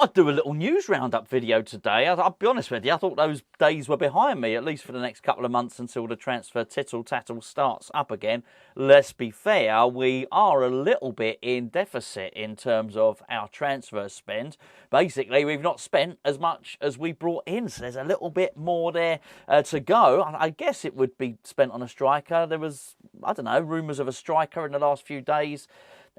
I'd do a little news roundup video today. I'll be honest with you, I thought those days were behind me, at least for the next couple of months until the transfer tittle-tattle starts up again. Let's be fair, we are a little bit in deficit in terms of our transfer spend. Basically, we've not spent as much as we brought in, so there's a little bit more there to go. I guess it would be spent on a striker. There was, I don't know, rumours of a striker in the last few days,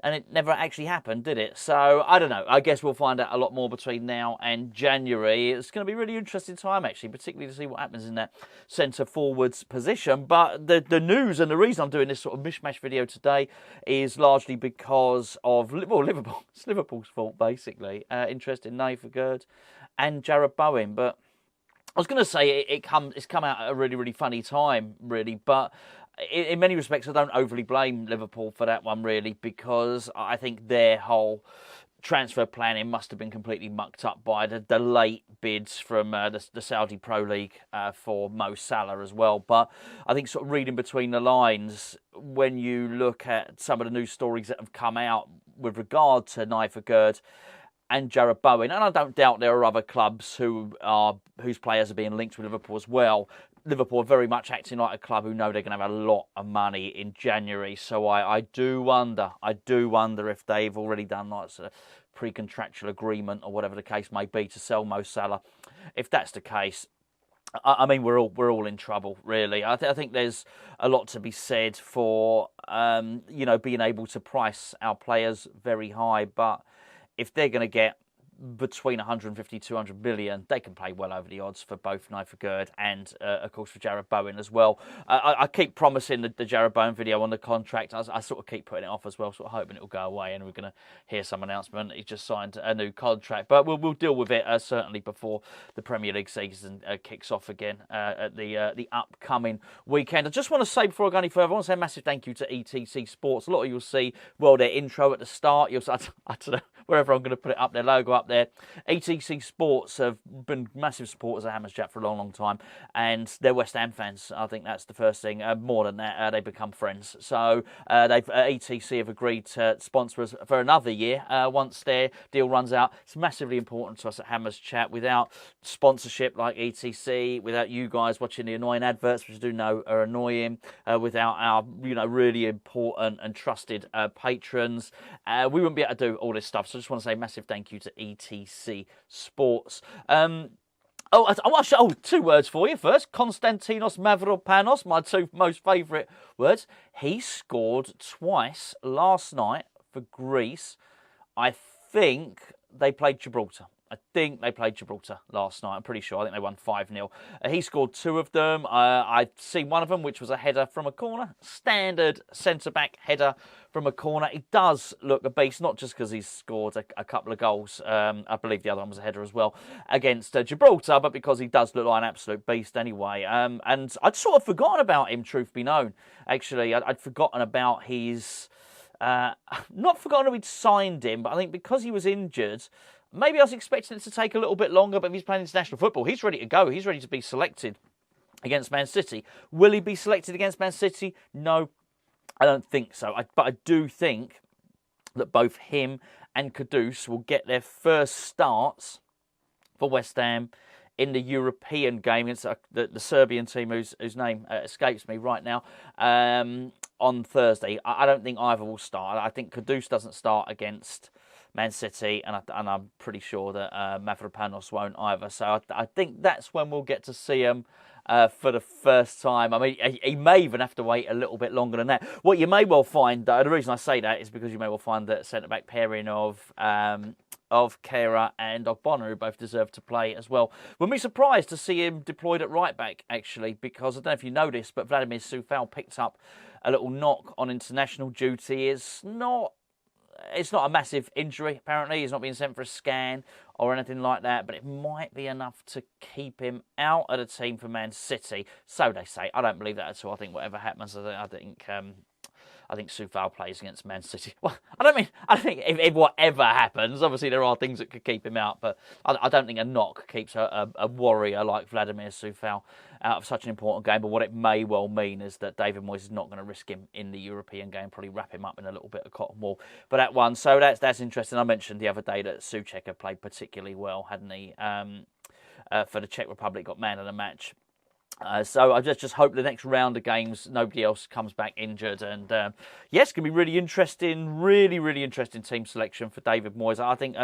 and it never actually happened, did it? So, I don't know. I guess we'll find out a lot more between now and January. It's going to be a really interesting time, actually, particularly to see what happens in that centre-forwards position. But the news and the reason I'm doing this sort of mishmash video today is largely because of, well, Liverpool. It's Liverpool's fault, basically. Interest in Nayef Aguerd and Jarrod Bowen. But I was going to say it's come out at a really, really funny time, really. But in many respects, I don't overly blame Liverpool for that one, really, because I think their whole transfer planning must have been completely mucked up by the late bids from the Saudi Pro League for Mo Salah as well. But I think sort of reading between the lines, when you look at some of the news stories that have come out with regard to Nayef Aguerd and Jarrod Bowen, and I don't doubt there are other clubs whose players are being linked with Liverpool as well. Liverpool are very much acting like a club who know they're going to have a lot of money in January. So I do wonder if they've already done like a pre-contractual agreement or whatever the case may be to sell Mo Salah. If that's the case, I mean, we're all in trouble, really. I think there's a lot to be said for being able to price our players very high, but if they're going to get between 150 200 million, they can play well over the odds for both Nayef Aguerd and, of course, for Jarrod Bowen as well. I keep promising the Jarrod Bowen video on the contract. I sort of keep putting it off as well, sort of hoping it'll go away and we're going to hear some announcement. He's just signed a new contract. But we'll deal with it certainly before the Premier League season kicks off again at the upcoming weekend. I just want to say, before I go any further, I want to say a massive thank you to ETC Sports. A lot of you will see, well, their intro at the start. You'll see, I don't know, wherever I'm going to put it up, their logo up there. ETC Sports have been massive supporters of Hammers Chat for a long, long time, and they're West Ham fans. I think that's the first thing. More than that, they've become friends. So ETC have agreed to sponsor us for another year once their deal runs out. It's massively important to us at Hammers Chat. Without sponsorship like ETC, without you guys watching the annoying adverts, which I do know are annoying, without our really important and trusted patrons, we wouldn't be able to do all this stuff. So I just want to say a massive thank you to ETC Sports. Two words for you first. Konstantinos Mavropanos, my two most favourite words. He scored twice last night for Greece. I think they played Gibraltar. Last night. I'm pretty sure. I think they won 5-0. He scored two of them. I've seen one of them, which was a header from a corner. Standard centre-back header from a corner. He does look a beast, not just because he's scored a couple of goals. I believe the other one was a header as well against Gibraltar, but because he does look like an absolute beast anyway. And I'd sort of forgotten about him, truth be known. Actually, I'd forgotten about his... not forgotten we'd signed him, but I think because he was injured... Maybe I was expecting it to take a little bit longer, but if he's playing international football, he's ready to go. He's ready to be selected against Man City. Will he be selected against Man City? No, I don't think so. But I do think that both him and Kudus will get their first starts for West Ham in the European game against the Serbian team whose name escapes me right now on Thursday. I don't think either will start. I think Kudus doesn't start against Man City, and I'm pretty sure that Mavropanos won't either. So I think that's when we'll get to see him for the first time. I mean, he may even have to wait a little bit longer than that. What you may well find, though, the reason I say that is because you may well find that centre-back pairing of Kehrer and Ogbonna, who both deserve to play as well. Wouldn't be surprised to see him deployed at right-back, actually, because I don't know if you noticed, but Vladimir Coufal picked up a little knock on international duty. It's not a massive injury, apparently. He's not being sent for a scan or anything like that, but it might be enough to keep him out of the team for Man City. So they say. I don't believe that at all. I think whatever happens, I think I think Coufal plays against Man City. Well, I don't think if whatever happens, obviously there are things that could keep him out, but I don't think a knock keeps a warrior like Vladimir Coufal out of such an important game. But what it may well mean is that David Moyes is not going to risk him in the European game, probably wrap him up in a little bit of cotton wool. But that one, so that's interesting. I mentioned the other day that Souček had played particularly well, hadn't he? For the Czech Republic, got man of the match. So I just hope the next round of games nobody else comes back injured, and yes, it's going to be really interesting, really interesting team selection for David Moyes. I think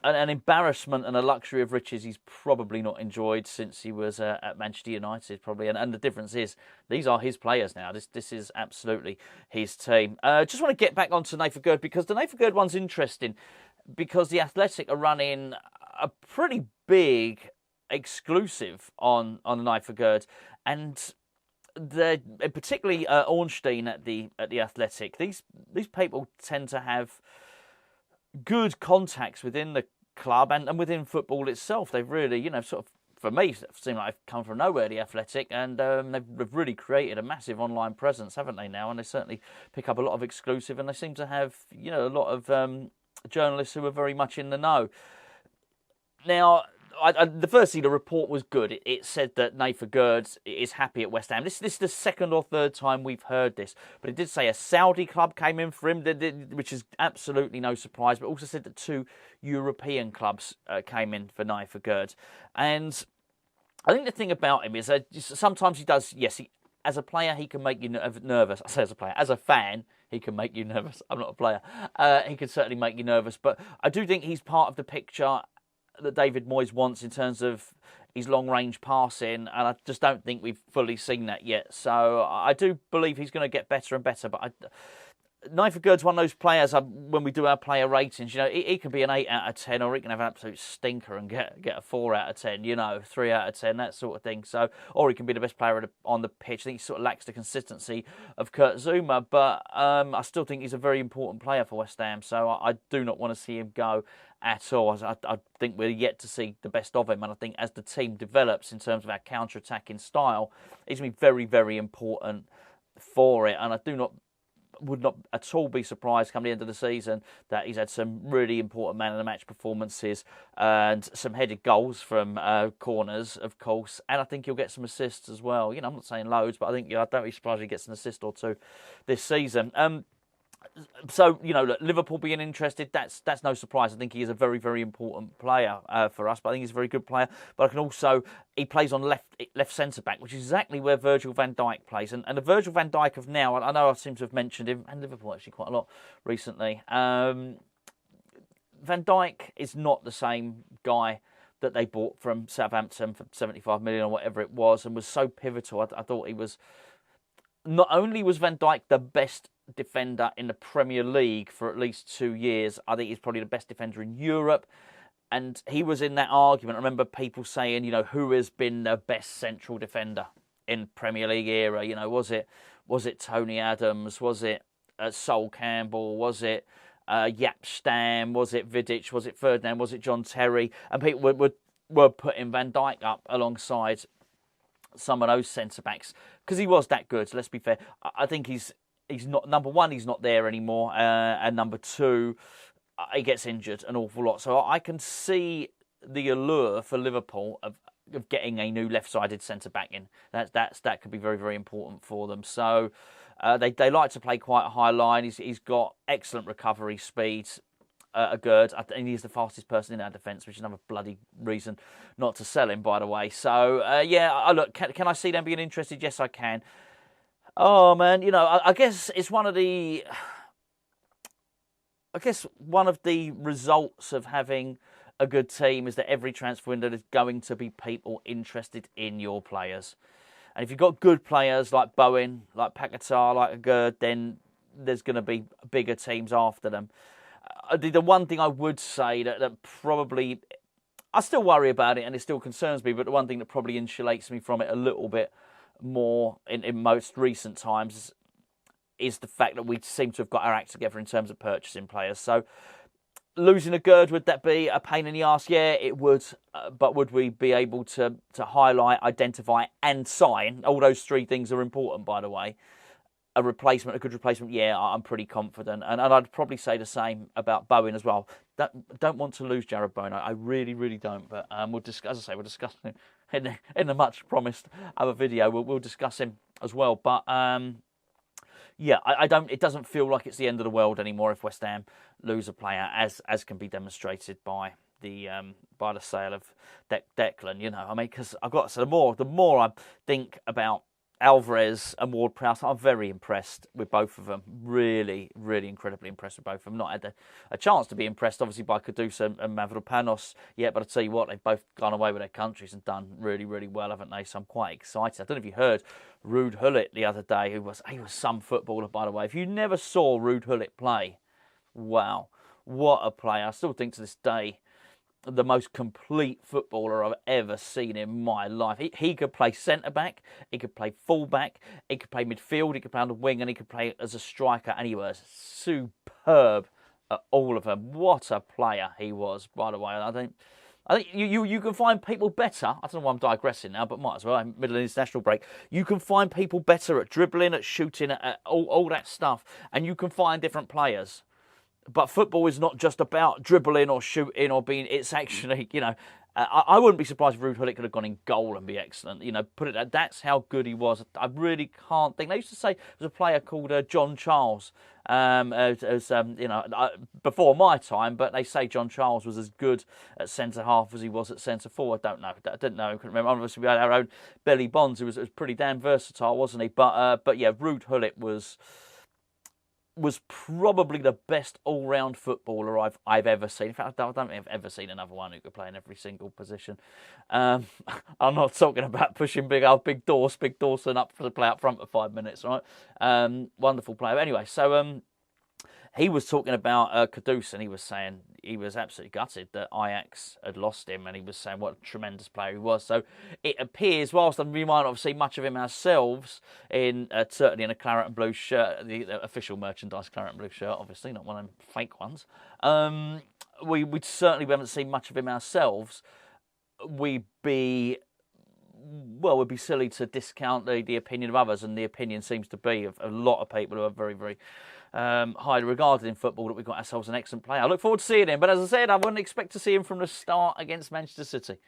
an embarrassment and a luxury of riches he's probably not enjoyed since he was at Manchester United, probably. And the difference is these are his players now. This is absolutely his team. Just want to get back onto Nayef Aguerd, because the Nayef Aguerd one's interesting, because the Athletic are running a pretty big exclusive on Nayef Aguerd, and they're particularly Ornstein at the Athletic. These people tend to have good contacts within the club and within football itself. They've really, sort of, for me, it seemed like they've come from nowhere, the Athletic, and they've really created a massive online presence, haven't they, now? And they certainly pick up a lot of exclusive, and they seem to have, a lot of journalists who are very much in the know. Now, the firstly, the report was good. It said that Nayef Aguerd is happy at West Ham. This is the second or third time we've heard this, but it did say a Saudi club came in for him, which is absolutely no surprise. But also said that 2 European clubs came in for Nayef Aguerd. And I think the thing about him is that sometimes he does. Yes, as a player he can make you nervous. I say as a player, as a fan he can make you nervous. I'm not a player. He can certainly make you nervous, but I do think he's part of the picture that David Moyes wants in terms of his long-range passing, and I just don't think we've fully seen that yet. So I do believe he's going to get better and better, but Nayef Aguerd's one of those players, when we do our player ratings, he can be an 8 out of 10, or he can have an absolute stinker and get a 4 out of 10, 3 out of 10, that sort of thing. So, or he can be the best player on the pitch. I think he sort of lacks the consistency of Kurt Zouma, but I still think he's a very important player for West Ham, so I do not want to see him go at all. I think we're yet to see the best of him, and I think as the team develops in terms of our counter-attacking style, he's going to be very, very important for it, and I would not at all be surprised come the end of the season that he's had some really important man of the match performances and some headed goals from corners, of course, and I think he'll get some assists as well. I'm not saying loads, but I think I don't be surprised if he gets an assist or two this season. So, look, Liverpool being interested, that's no surprise. I think he is a very, very important player for us, but I think he's a very good player. But he plays on left centre-back, which is exactly where Virgil van Dijk plays. And the Virgil van Dijk of now, I know I seem to have mentioned him, and Liverpool actually quite a lot recently. Van Dijk is not the same guy that they bought from Southampton for 75 million or whatever it was, and was so pivotal. I thought he was... Not only was Van Dijk the best defender in the Premier League for at least 2 years, I think he's probably the best defender in Europe. And he was in that argument. I remember people saying, who has been the best central defender in Premier League era? Was it Tony Adams? Was it Sol Campbell? Was it Jaap Stam? Was it Vidic? Was it Ferdinand? Was it John Terry? And people were putting Van Dijk up alongside some of those centre-backs because he was that good. So let's be fair. I think he's not, number one, he's not there anymore, and number two, he gets injured an awful lot. So I can see the allure for Liverpool of getting a new left-sided centre-back in. That could be very, very important for them. So they like to play quite a high line. He's got excellent recovery speed. Aguerd, and he's the fastest person in our defence, which is another bloody reason not to sell him, by the way. So, look, can I see them being interested? Yes, I can. Oh, man, I guess it's one of the results of having a good team is that every transfer window there's going to be people interested in your players. And if you've got good players like Bowen, like Paquetá, like Aguerd, then there's going to be bigger teams after them. The one thing I would say that probably, I still worry about it and it still concerns me, but the one thing that probably insulates me from it a little bit more in most recent times is the fact that we seem to have got our act together in terms of purchasing players. So losing Aguerd, would that be a pain in the arse? Yeah, it would. But would we be able to highlight, identify and sign? All those three things are important, by the way. a replacement, a good replacement, yeah, I'm pretty confident. And I'd probably say the same about Bowen as well. Don't want to lose Jarrod Bowen. I really, really don't. But we'll discuss, as I say, we'll discuss him in the much promised other video. We'll discuss him as well. But yeah, I don't. It doesn't feel like it's the end of the world anymore if West Ham lose a player, as can be demonstrated by the sale of Declan. You know, I mean, because I've got to say, the more I think about Alvarez and Ward-Prowse, I'm very impressed with both of them. Really, really incredibly impressed with both of them. Not had a chance to be impressed, obviously, by Caduce and Mavropanos yet, but I tell you what, they've both gone away with their countries and done really, really well, haven't they? So I'm quite excited. I don't know if you heard Ruud Gullit the other day, he was some footballer, by the way. If you never saw Ruud Gullit play, wow, what a player. I still think to this day, the most complete footballer I've ever seen in my life. He could play centre-back, he could play full-back, he could play midfield, he could play on the wing, and he could play as a striker, and he was superb at all of them. What a player he was, by the way. I think you can find people better. I don't know why I'm digressing now, but might as well. I'm middle of the international break. You can find people better at dribbling, at shooting, at all that stuff, and you can find different players. But football is not just about dribbling or shooting or being. It's actually, you know, I wouldn't be surprised if Ruud Gullit could have gone in goal and be excellent. You know, that's how good he was. I really can't think. They used to say there was a player called John Charles, before my time. But they say John Charles was as good at centre half as he was at centre forward. I don't know. I didn't know. I couldn't remember. Obviously, we had our own Billy Bonds, who was pretty damn versatile, wasn't he? But yeah, Ruud Gullit was probably the best all-round footballer I've ever seen. In fact, I don't think I've ever seen another one who could play in every single position. I'm not talking about pushing big Dawson up for the play up front for 5 minutes, right? Wonderful player. Anyway, so he was talking about Caduce, and he was saying he was absolutely gutted that Ajax had lost him, and he was saying what a tremendous player he was. So it appears, whilst we might not have seen much of him ourselves, certainly in a claret and blue shirt, the official merchandise claret and blue shirt, obviously, not one of them fake ones, we haven't seen much of him ourselves. We'd be silly to discount the opinion of others, and the opinion seems to be of a lot of people who are very, very highly regarded in football, that we've got ourselves an excellent player. I look forward to seeing him, but as I said, I wouldn't expect to see him from the start against Manchester City.